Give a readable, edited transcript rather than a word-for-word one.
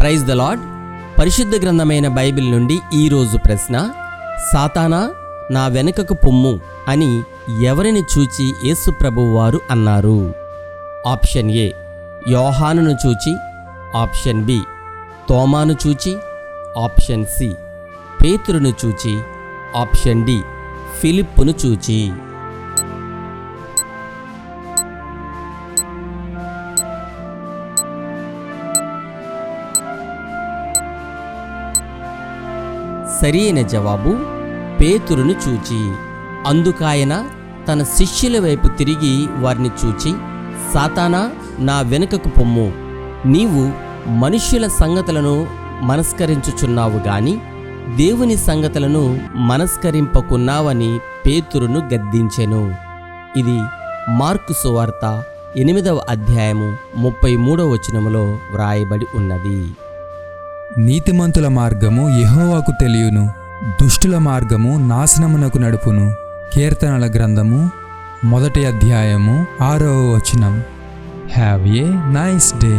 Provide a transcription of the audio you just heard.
Praise the lord. పరిశుద్ధ గ్రంథమైన Bible నుండి ఈరోజు ప్రశ్న: సాతానా, నా వెనుకకు పొమ్ము అని ఎవరిని చూచి యేసు ప్రభువు వారు అన్నారు? ఆప్షన్ ఏ, యోహానును చూచి. ఆప్షన్ బి, తోమాను చూచి. ఆప్షన్ సి, పేతురును చూచి. ఆప్షన్ డి, ఫిలిప్పును చూచి. సరియైన జవాబు పేతురును చూచి. అందుకాయన తన శిష్యుల వైపు తిరిగి వారిని చూచి, సాతానా, నా వెనుకకు పొమ్ము, నీవు మనుష్యుల సంగతులను మనస్కరించుచున్నావు గాని దేవుని సంగతులను మనస్కరింపకున్నావని పేతురును గద్దించెను. ఇది మార్కు సువార్త 8వ అధ్యాయము 33వ వచనములో వ్రాయబడి ఉన్నది. నీతిమంతుల మార్గము యెహోవాకు తెలియును, దుష్టుల మార్గము నాశనమునకు నడుపును. కీర్తనల గ్రంథము 1వ అధ్యాయము 6వ వచనం. Have a nice day.